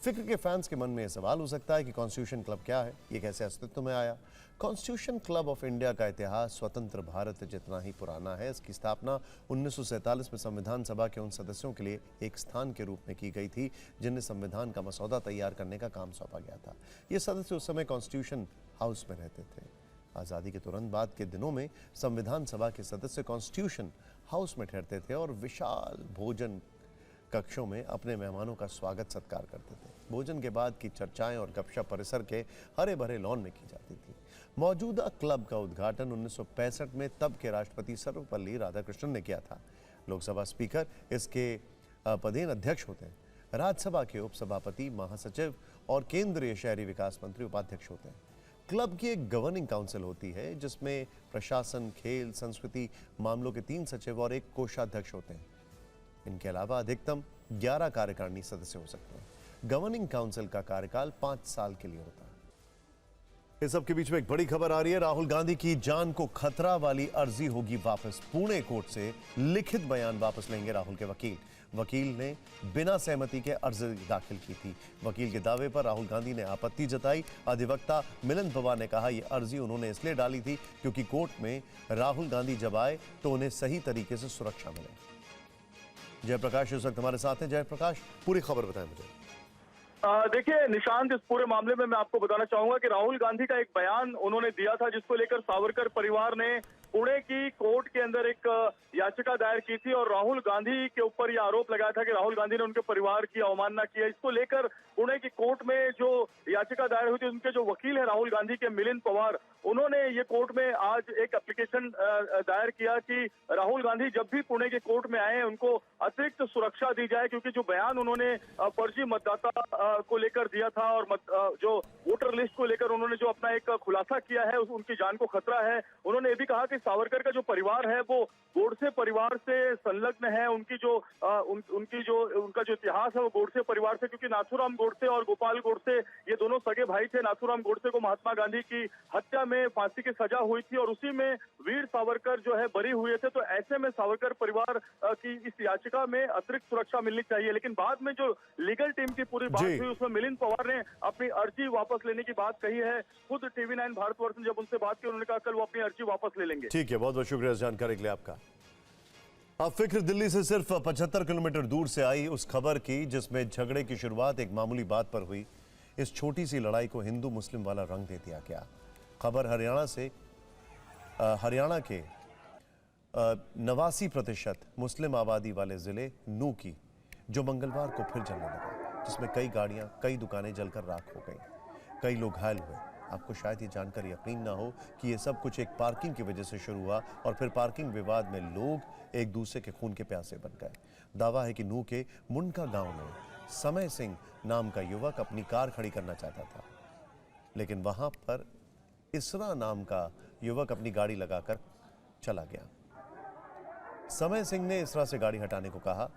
फिक्र के फैंस के मन में यह सवाल हो सकता है कि कॉन्स्टिट्यूशन क्लब क्या है, ये कैसे अस्तित्व में आया। कॉन्स्टिट्यूशन क्लब ऑफ इंडिया का इतिहास स्वतंत्र भारत जितना ही पुराना है। इसकी स्थापना 1947 में संविधान सभा के उन सदस्यों के लिए एक स्थान के रूप में की गई थी जिन्हें संविधान का मसौदा तैयार करने का काम सौंपा गया था। ये सदस्य उस समय कॉन्स्टिट्यूशन हाउस में रहते थे। आज़ादी के तुरंत बाद के दिनों में संविधान सभा के सदस्य कॉन्स्टिट्यूशन हाउस में ठहरते थे और विशाल भोजन कक्षों में अपने मेहमानों का स्वागत सत्कार करते थे। भोजन के बाद की चर्चाएं और गपशप परिसर के हरे भरे लॉन में की जाती थी। मौजूदा क्लब का उद्घाटन 1965 में तब के राष्ट्रपति सर्वपल्ली राधाकृष्णन ने किया था। लोकसभा स्पीकर इसके पदेन अध्यक्ष होते हैं। राज्यसभा के उपसभापति, महासचिव और केंद्रीय शहरी विकास मंत्री उपाध्यक्ष होते हैं। क्लब की एक गवर्निंग काउंसिल होती है जिसमें प्रशासन, खेल, संस्कृति मामलों के 3 सचिव और 1 कोषाध्यक्ष होते हैं। इनके अलावा अधिकतम 11 कार्यकारिणी सदस्य हो सकते हैं। गवर्निंग काउंसिल का कार्यकाल 5 साल के लिए होता है। इस सब के बीच में एक बड़ी खबर आ रही है। राहुल गांधी की जान को खतरा वाली अर्जी होगी वापस। पुणे कोर्ट से लिखित बयान वापस लेंगे राहुल के वकील। वकील ने बिना सहमति के अर्जी दाखिल की थी। वकील के दावे पर राहुल गांधी ने आपत्ति जताई। अधिवक्ता मिलिंद पवार ने कहा यह अर्जी उन्होंने इसलिए डाली थी क्योंकि कोर्ट में राहुल गांधी जब आए तो उन्हें सही तरीके से सुरक्षा मिले। जयप्रकाश इस वक्त हमारे साथ हैं। जयप्रकाश, पूरी खबर बताएं मुझे। देखिए निशांत, इस पूरे मामले में मैं आपको बताना चाहूंगा कि राहुल गांधी का एक बयान उन्होंने दिया था जिसको लेकर सावरकर परिवार ने पुणे की कोर्ट के अंदर एक याचिका दायर की थी और राहुल गांधी के ऊपर यह आरोप लगाया था कि राहुल गांधी ने उनके परिवार की अवमानना की है। इसको लेकर पुणे की कोर्ट में जो याचिका दायर हुई थी, उनके जो वकील है राहुल गांधी के, मिलिंद पवार, उन्होंने ये कोर्ट में आज एक एप्लीकेशन दायर किया कि राहुल गांधी जब भी पुणे के कोर्ट में आए उनको अतिरिक्त सुरक्षा दी जाए, क्योंकि जो बयान उन्होंने फर्जी मतदाता को लेकर दिया था और जो वोटर लिस्ट को लेकर उन्होंने जो अपना एक खुलासा किया है उनकी जान को खतरा है। उन्होंने ये भी कहा कि सावरकर का जो परिवार है वो गोडसे परिवार से संलग्न है। उनका जो इतिहास है वो गोडसे परिवार से, क्योंकि नाथूराम गोडसे और गोपाल गोडसे ये दोनों सगे भाई थे। नाथूराम गोडसे को महात्मा गांधी की हत्या में फांसी की सजा हुई थी और उसी में वीर सावरकर जो है बरी हुए थे। तो ऐसे में सावरकर परिवार की इस याचिका में अतिरिक्त सुरक्षा मिलनी चाहिए। लेकिन बाद में जो लीगल टीम की पूरी बात हुई उसमें मिलिंद पवार ने अपनी अर्जी वापस लेने की बात कही है। खुद TV9 भारतवर्ष ने जब उनसे बात की उन्होंने कहा कल वो अपनी अर्जी वापस ले लेंगे। ठीक है, बहुत बहुत शुक्रिया इस जानकारी के लिए आपका। अब फिक्र दिल्ली से सिर्फ 75 किलोमीटर दूर से आई उस खबर की जिसमें झगड़े की शुरुआत एक मामूली बात पर हुई। इस छोटी सी लड़ाई को हिंदू मुस्लिम वाला रंग दे दिया गया। खबर हरियाणा के 89% मुस्लिम आबादी वाले जिले नू की, जो मंगलवार को फिर जलने लगा, जिसमें कई गाड़ियां, कई दुकानें जलकर राख हो गई, कई लोग घायल हुए। आपको शायद ये जानकर यकीन ना हो कि ये सब कुछ एक पार्किंग की वजह से शुरू हुआ और फिर पार्किंग विवाद में लोग एक दूसरे के खून के प्यासे बन गए। दावा है कि नू के मुंडका गांव में समय सिंह नाम का युवक अपनी कार खड़ी करना चाहता था, लेकिन वहां पर इसरा नाम का युवक अपनी गाड़ी लगाकर चला गया। समय सिंह ने इसरा से गाड़ी हटाने को कहा।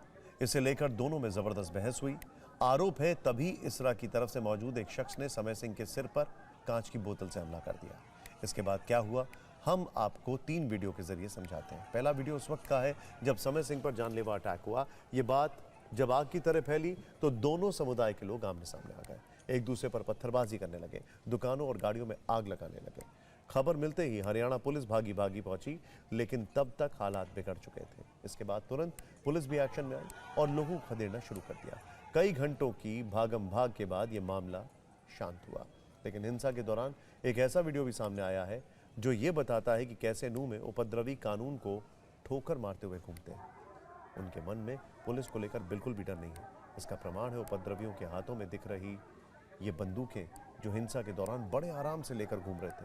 इसे लेकर दोनों में जबरदस्त बहस हुई। आरोप है तभी इसरा की तरफ से मौजूद एक शख्स ने समय सिंह के सिर पर कांच की बोतल से हमला कर दिया। इसके बाद क्या हुआ हम आपको 3 वीडियो के जरिए समझाते हैं। पहला वीडियो उस वक्त का है जब समय सिंह पर जानलेवा अटैक हुआ। ये बात जब आग की तरह फैली तो दोनों समुदाय के लोग आमने सामने आ गए, एक दूसरे पर पत्थरबाजी करने लगे, दुकानों और गाड़ियों में आग लगाने लगे। खबर मिलते ही हरियाणा पुलिस भागी पहुंची, लेकिन तब तक हालात बिगड़ चुके थे। इसके बाद तुरंत पुलिस भी एक्शन में आई और लोगों को खदेड़ना शुरू कर दिया। कई घंटों की भागम भाग के बाद यह मामला शांत हुआ, लेकिन हिंसा के दौरान एक ऐसा वीडियो भी सामने आया है जो ये बताता है कि कैसे नू में उपद्रवी कानून को ठोकर मारते हुए घूमते हैं। उनके मन में पुलिस को लेकर बिल्कुल भी डर नहीं है। इसका प्रमाण है उपद्रवियों के हाथों में दिख रही ये बंदूकें जो हिंसा के दौरान बड़े आराम से लेकर घूम रहे थे।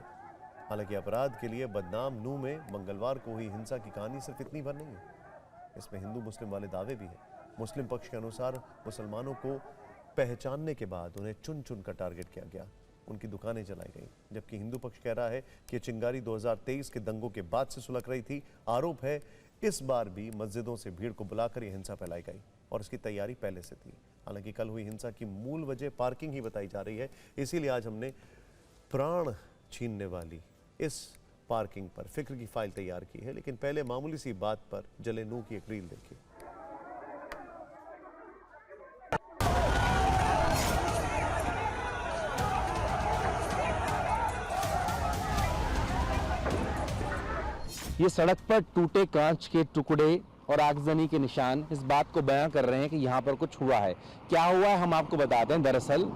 हालांकि अपराध के लिए बदनाम नू में मंगलवार को हुई हिंसा की कहानी सिर्फ इतनी भर नहीं है, इसमें हिंदू मुस्लिम वाले दावे भी हैं। मुस्लिम पक्ष के अनुसार मुसलमानों को पहचानने के बाद उन्हें चुन चुन कर टारगेट किया गया, उनकी दुकानें जलाई गई, जबकि हिंदू पक्ष कह रहा है कि चिंगारी 2023 के दंगों के बाद से सुलग रही थी। आरोप है इस बार भी मस्जिदों से भीड़ को बुलाकर यह हिंसा फैलाई गई और इसकी तैयारी पहले से थी। हालांकि कल हुई हिंसा की मूल वजह पार्किंग ही बताई जा रही है, इसीलिए आज हमने प्राण छीनने वाली इस पार्किंग पर फिक्र की फाइल तैयार की है। लेकिन पहले मामूली सी बात पर जले नू की एक रील देखिए। ये सड़क पर टूटे कांच के टुकड़े और आगजनी के निशान इस बात को बयां कर रहे हैं कि यहाँ पर कुछ हुआ है। क्या हुआ है हम आपको बताते हैं। दरअसल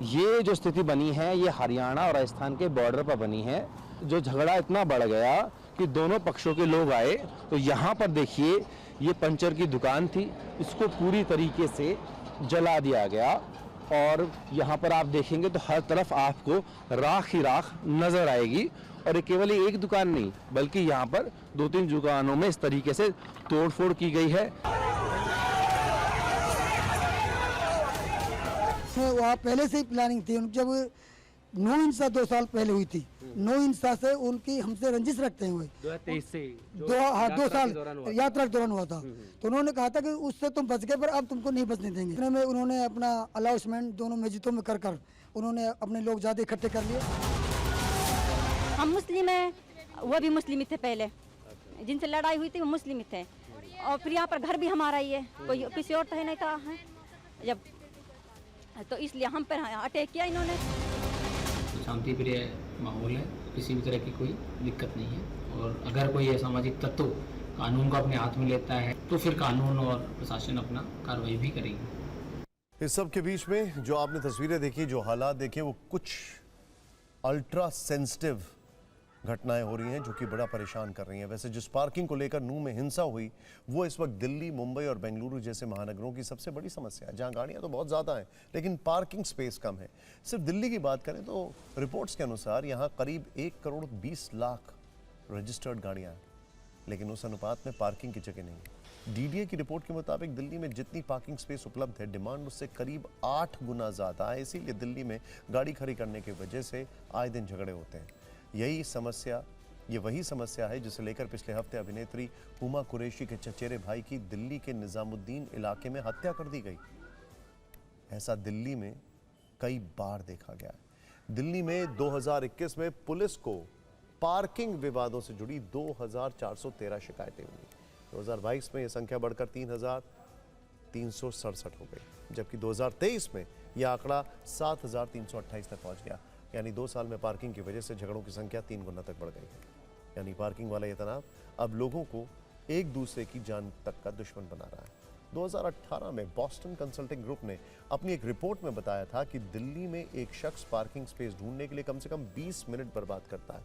ये जो स्थिति बनी है ये हरियाणा और राजस्थान के बॉर्डर पर बनी है। जो झगड़ा इतना बढ़ गया जबकि दोनों पक्षों के लोग आए तो यहाँ पर देखिए ये पंचर की दुकान थी, इसको पूरी तरीके से जला दिया गया और यहाँ पर आप देखेंगे तो हर तरफ आपको राख ही राख नजर आएगी। और ये केवल एक दुकान नहीं बल्कि यहाँ पर 2-3 दुकानों में इस तरीके से तोड़फोड़ की गई है। वहाँ पहले से ही प्लानिंग थी। जब 9 हिंसा 2 साल पहले हुई थी, 9 हिंसा से उनकी हमसे रंजिश रखते हैं। 2023 से 2 साल यात्रा के दौरान हुआ था। तो उन्होंने कहा था कि उससे तुम बच गए पर अब तुमको नहीं बचने देंगे। इतने में उन्होंने अपना अलाउंसमेंट दोनों मस्जिदों में कर उन्होंने अपने लोग ज्यादा इकट्ठे कर लिए। हम मुस्लिम हैं, वो भी मुस्लिम ही थे पहले, जिनसे लड़ाई हुई थी वो मुस्लिम ही थे। और फिर यहाँ पर घर भी हमारा ही है, कोई किसी और तो है नहीं था है जब, तो इसलिए हम पर अटैक किया इन्होंने। शांति प्रिय माहौल है, किसी भी तरह की कोई दिक्कत नहीं है। और अगर कोई असामाजिक तत्व कानून को अपने हाथ में लेता है तो फिर कानून और प्रशासन अपना कार्रवाई भी करेगी। इस सब के बीच में जो आपने तस्वीरें देखी, जो हालात देखे, वो कुछ अल्ट्रा सेंसिटिव घटनाएं हो रही हैं जो कि बड़ा परेशान कर रही हैं। वैसे जिस पार्किंग को लेकर नूह में हिंसा हुई वो इस वक्त दिल्ली, मुंबई और बेंगलुरु जैसे महानगरों की सबसे बड़ी समस्या है, जहां गाड़ियां तो बहुत ज़्यादा हैं लेकिन पार्किंग स्पेस कम है। सिर्फ दिल्ली की बात करें तो रिपोर्ट्स के अनुसार यहाँ करीब 1 करोड़ 20 लाख रजिस्टर्ड गाड़ियाँ हैं, लेकिन उस अनुपात में पार्किंग की जगह नहीं है। डीडीए की रिपोर्ट के मुताबिक दिल्ली में जितनी पार्किंग स्पेस उपलब्ध है, डिमांड उससे करीब 8 गुना ज़्यादा है। इसीलिए दिल्ली में गाड़ी खड़ी करने की वजह से आए दिन झगड़े होते हैं। ये वही समस्या है जिसे लेकर पिछले हफ्ते अभिनेत्री हुमा कुरैशी के चचेरे भाई की दिल्ली के निजामुद्दीन इलाके में हत्या कर दी गई। ऐसा दिल्ली में कई बार देखा गया है। दिल्ली में 2021 में पुलिस को पार्किंग विवादों से जुड़ी 2413 शिकायतें हुई। 2022 में यह संख्या बढ़कर 3367 हो गई, जबकि 2023 में यह आंकड़ा 7328 तक पहुंच गया। यानी 2 साल में पार्किंग की वजह से झगड़ों की संख्या 3 गुना तक बढ़ गई है। यानी पार्किंग वाला यह तनाव अब लोगों को एक दूसरे की जान तक का दुश्मन बना रहा है। 2018 में बॉस्टन कंसल्टिंग ग्रुप ने अपनी एक रिपोर्ट में बताया था कि दिल्ली में एक शख्स पार्किंग स्पेस ढूंढने के लिए कम से कम 20 मिनट बर्बाद करता है।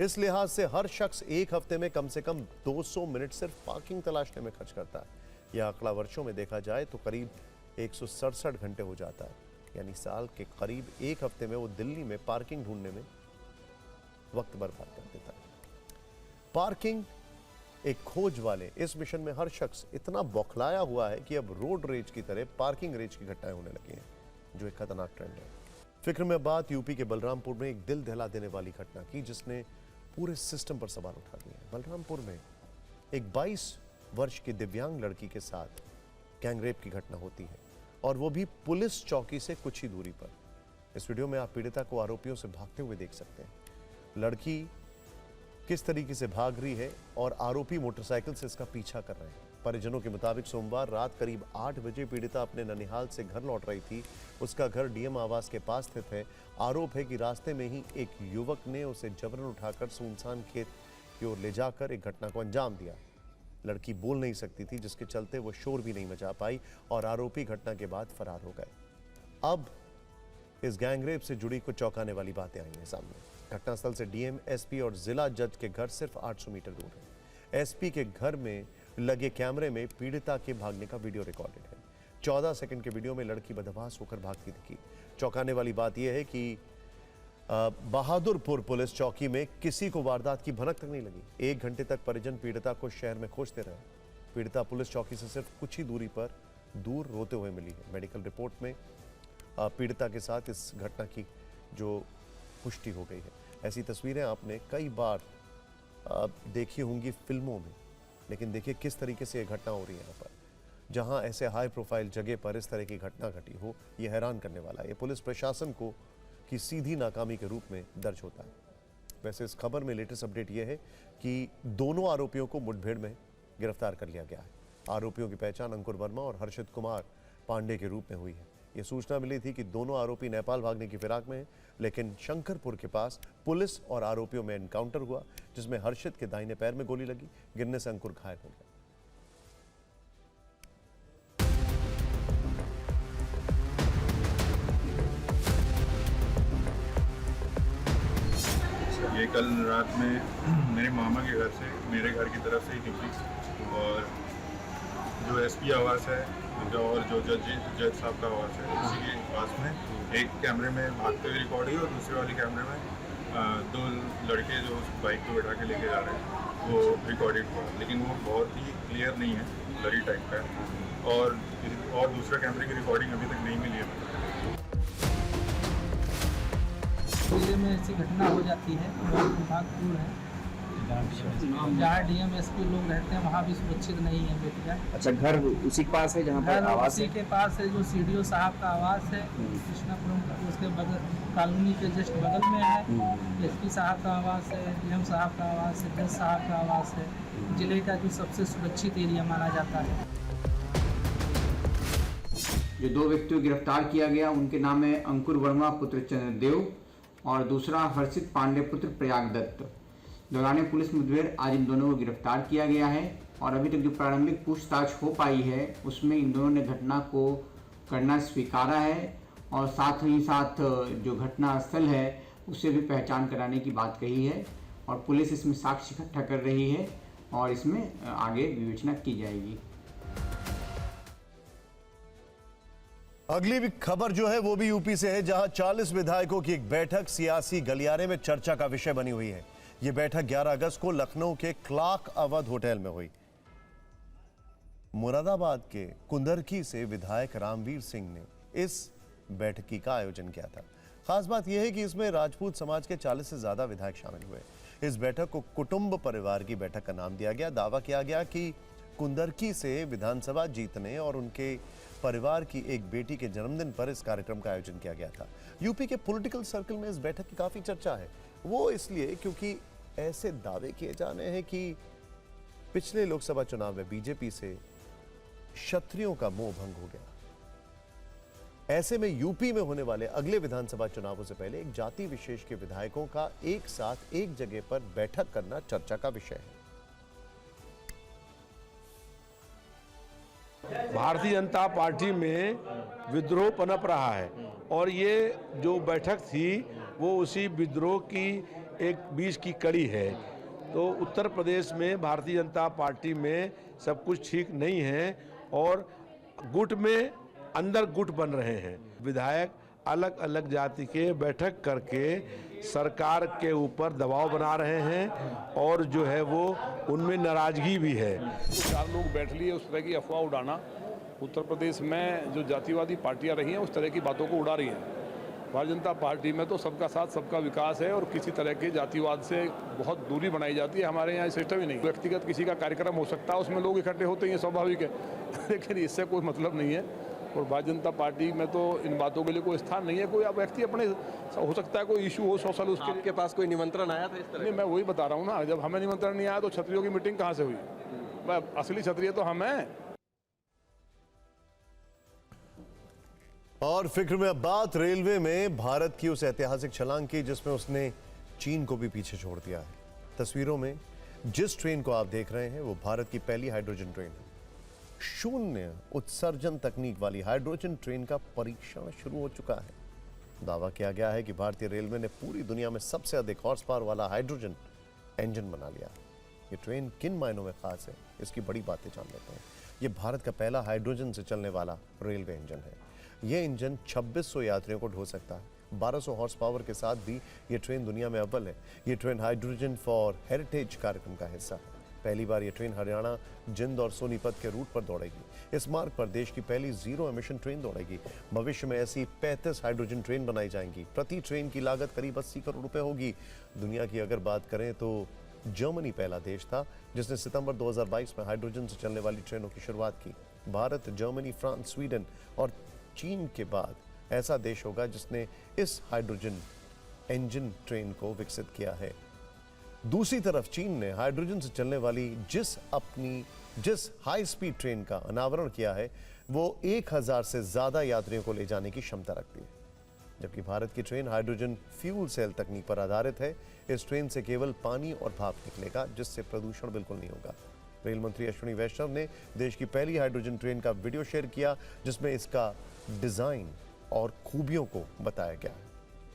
इस लिहाज से हर शख्स एक हफ्ते में कम से कम 200 मिनट सिर्फ पार्किंग तलाशने में खर्च करता है। यह आंकड़ा वर्षों में देखा जाए तो करीब 167 घंटे हो जाता है। यानी साल के करीब एक हफ्ते में वो दिल्ली में पार्किंग ढूंढने में वक्त बर्बाद कर देता है। पार्किंग एक खोज वाले इस मिशन में हर शख्स इतना बौखलाया हुआ है कि अब रोड रेज की तरह पार्किंग रेज की घटनाएं होने लगी हैं, जो एक खतरनाक ट्रेंड है। फिक्र में बात यूपी के बलरामपुर में एक दिल दहला देने वाली घटना की जिसने पूरे सिस्टम पर सवाल उठा दिए। बलरामपुर में एक 22 वर्ष की दिव्यांग लड़की के साथ गैंगरेप की घटना होती है, और वो भी पुलिस चौकी से कुछ ही दूरी पर। इस वीडियो में आप पीड़िता को आरोपियों से भागते हुए देख सकते हैं। लड़की किस तरीके से भाग रही है और आरोपी मोटरसाइकिल से इसका पीछा कर रहे हैं। परिजनों के मुताबिक सोमवार रात करीब 8 बजे पीड़िता अपने ननिहाल से घर लौट रही थी। उसका घर डीएम आवास के पास स्थित है। आरोप है कि रास्ते में ही एक युवक ने उसे जबरन उठाकर सुनसान खेत की ओर ले जाकर एक घटना को अंजाम दिया। लड़की बोल नहीं सकती थी, जिसके चलते वो शोर भी नहीं मचा पाई और आरोपी घटना के बाद फरार हो गए। अब इस गैंगरेप से जुड़ी कुछ चौंकाने वाली बातें आई हैं सामने। घटनास्थल से डीएम, एसपी और जिला जज के घर सिर्फ 800 मीटर दूर है। एसपी के घर में लगे कैमरे में पीड़िता के भागने का वीडियो रिकॉर्डेड है। 14 सेकंड के वीडियो में लड़की बदमाश होकर भागती दिखी। चौंकाने वाली बात यह है कि बहादुरपुर पुलिस चौकी में किसी को वारदात की भनक तक नहीं लगी। 1 घंटे तक परिजन पीड़िता को शहर में खोजते रहे। पीड़िता पुलिस चौकी से सिर्फ कुछ ही दूरी पर दूर रोते हुए मिली है। मेडिकल रिपोर्ट में पीड़िता के साथ इस घटना की जो पुष्टि हो गई है। ऐसी तस्वीरें आपने कई बार देखी होंगी फिल्मों में, लेकिन देखिए किस तरीके से ये घटना हो रही है यहाँ पर। जहाँ ऐसे हाई प्रोफाइल जगह पर इस तरह की घटना घटी हो, ये हैरान करने वाला है। ये पुलिस प्रशासन को की सीधी नाकामी के रूप में दर्ज होता है। वैसे इस खबर में लेटेस्ट अपडेट यह है कि दोनों आरोपियों को मुठभेड़ में गिरफ्तार कर लिया गया है। आरोपियों की पहचान अंकुर वर्मा और हर्षित कुमार पांडे के रूप में हुई है। यह सूचना मिली थी कि दोनों आरोपी नेपाल भागने की फिराक में हैं, लेकिन शंकरपुर के पास पुलिस और आरोपियों में एनकाउंटर हुआ, जिसमें हर्षित के दाहिने पैर में गोली लगी। गिरने से अंकुर घायल हो गया। ये कल रात में मेरे मामा के घर से, मेरे घर की तरफ से ही निकली और जो एसपी आवास है और जो जज साहब का आवास है, उसी के पास में एक कैमरे में भागते हुए रिकॉर्ड हुई और दूसरे वाले कैमरे में दो लड़के जो उस बाइक को बैठा के लेके जा रहे हैं वो रिकॉर्डेड हुआ, लेकिन वो बहुत ही क्लियर नहीं है, ब्लरी टाइप का है और दूसरा कैमरे की रिकॉर्डिंग अभी तक नहीं मिली है। जिले में ऐसी घटना हो जाती है, विभाग दूर है, जहाँ डीएमएसपी लोग रहते हैं वहाँ भी सुरक्षित नहीं है बेटिया। अच्छा, घर उसी के पास है जहाँ पर आवास है? उसी के पास है, जो सीडीओ साहब का आवास है कृष्णापुरम का, उसके बगल कॉलोनी के जस्ट बगल में है। एसपी साहब का आवास है, डीएम साहब का आवास है, जज साहब का आवास है। जिले का जो सबसे सुरक्षित एरिया माना जाता है। जो दो व्यक्तियों को गिरफ्तार किया गया उनके नाम है अंकुर वर्मा पुत्र चंद्रदेव और दूसरा हर्षित पांडे पुत्र प्रयाग दत्त। दौरान पुलिस मुठभेड़ आज इन दोनों को गिरफ्तार किया गया है और अभी तक जो प्रारंभिक पूछताछ हो पाई है उसमें इन दोनों ने घटना को करना स्वीकारा है और साथ ही साथ जो घटना स्थल है उसे भी पहचान कराने की बात कही है और पुलिस इसमें साक्ष्य इकट्ठा कर रही है और इसमें आगे विवेचना की जाएगी। अगली भी खबर जो है वो भी यूपी से है, जहां 40 विधायकों की एक बैठक सियासी गलियारे में चर्चा का विषय बनी हुई है। यह बैठक 11 अगस्त को लखनऊ के क्लार्क अवध होटल में हुई। मुरादाबाद के कुंदरकी से विधायक रामवीर सिंह ने इस बैठकी का आयोजन किया था। खास बात यह है कि इसमें राजपूत समाज के 40 से ज्यादा विधायक शामिल हुए। इस बैठक को कुटुंब परिवार की बैठक का नाम दिया गया। दावा किया गया कि कुंदरकी से विधानसभा जीतने और उनके परिवार की एक बेटी के जन्मदिन पर इस कार्यक्रम का आयोजन किया गया था। यूपी के पॉलिटिकल सर्कल में इस बैठक की काफी चर्चा है, वो इसलिए क्योंकि ऐसे दावे किए जाने हैं कि पिछले लोकसभा चुनाव में बीजेपी से क्षत्रियों का मोह भंग हो गया। ऐसे में यूपी में होने वाले अगले विधानसभा चुनावों से पहले एक जाति विशेष के विधायकों का एक साथ एक जगह पर बैठक करना चर्चा का विषय है। भारतीय जनता पार्टी में विद्रोह पनप रहा है और ये जो बैठक थी वो उसी विद्रोह की एक बीच की कड़ी है। तो उत्तर प्रदेश में भारतीय जनता पार्टी में सब कुछ ठीक नहीं है और गुट में अंदर गुट बन रहे हैं। विधायक अलग अलग जाति के बैठक करके सरकार के ऊपर दबाव बना रहे हैं और जो है वो उनमें नाराजगी भी है। तो 4 लोग बैठ लिए, उस तरह की अफवाह उड़ाना, उत्तर प्रदेश में जो जातिवादी पार्टियां रही हैं उस तरह की बातों को उड़ा रही हैं। भारतीय जनता पार्टी में तो सबका साथ सबका विकास है और किसी तरह के जातिवाद से बहुत दूरी बनाई जाती है। हमारे यहाँ सिस्टम ही नहीं। व्यक्तिगत किसी का कार्यक्रम हो सकता है, उसमें लोग इकट्ठे होते हैं, स्वाभाविक है, लेकिन इससे कोई मतलब नहीं है। और भारतीय जनता पार्टी में तो इन बातों के लिए कोई स्थान नहीं है। कोई व्यक्ति अपने हो सकता है कोई इशू हो सोशल, उसके पास कोई निमंत्रण आया था इस तरह? नहीं, मैं वही बता रहा हूँ ना, जब हमें निमंत्रण नहीं आया तो क्षत्रियों की मीटिंग कहाँ से हुई? असली क्षत्रिय तो हम हैं। और फिक्र में अब बात रेलवे में भारत की उस ऐतिहासिक छलांग की जिसमें उसने चीन को भी पीछे छोड़ दिया है। तस्वीरों में जिस ट्रेन को आप देख रहे हैं वो भारत की पहली हाइड्रोजन ट्रेन है। शून्य उत्सर्जन तकनीक वाली हाइड्रोजन ट्रेन का परीक्षण शुरू हो चुका है। दावा किया गया है कि भारतीय रेलवे ने पूरी दुनिया में सबसे अधिक हॉर्स पावर वाला हाइड्रोजन इंजन बना लिया। ये ट्रेन किन मायनों में खास है, इसकी बड़ी बातें जान लेते हैं। ये भारत का पहला हाइड्रोजन से चलने वाला रेलवे इंजन है। यह इंजन 2600 यात्रियों को ढो सकता है। 1200 हॉर्स पावर के साथ भी ये ट्रेन दुनिया में अव्वल है। ये ट्रेन हाइड्रोजन फॉर हेरिटेज कार्यक्रम का हिस्सा है। पहली बार ये ट्रेन हरियाणा, जिंद और सोनीपत के रूट पर दौड़ेगी। इस मार्ग पर देश की पहली जीरो एमिशन ट्रेन दौड़ेगी। भविष्य में ऐसी 35 हाइड्रोजन ट्रेन बनाई जाएंगी। प्रति ट्रेन की लागत करीब 80 करोड़ रुपए होगी। दुनिया की अगर बात करें तो जर्मनी पहला देश था जिसने सितंबर 2022 में हाइड्रोजन से चलने वाली ट्रेनों की शुरुआत की। भारत, जर्मनी, फ्रांस, स्वीडन और चीन के बाद ऐसा देश होगा जिसने इस हाइड्रोजन इंजन ट्रेन को विकसित किया है। दूसरी तरफ चीन ने हाइड्रोजन से चलने वाली जिस हाई स्पीड ट्रेन का अनावरण किया है वो 1000 से ज्यादा यात्रियों को ले जाने की क्षमता रखती है, जबकि भारत की ट्रेन हाइड्रोजन फ्यूल सेल तकनीक पर आधारित है। इस ट्रेन से केवल पानी और भाप निकलेगा जिससे प्रदूषण बिल्कुल नहीं होगा। रेल मंत्री अश्विनी वैष्णव ने देश की पहली हाइड्रोजन ट्रेन का वीडियो शेयर किया जिसमें इसका डिजाइन और खूबियों को बताया गया है।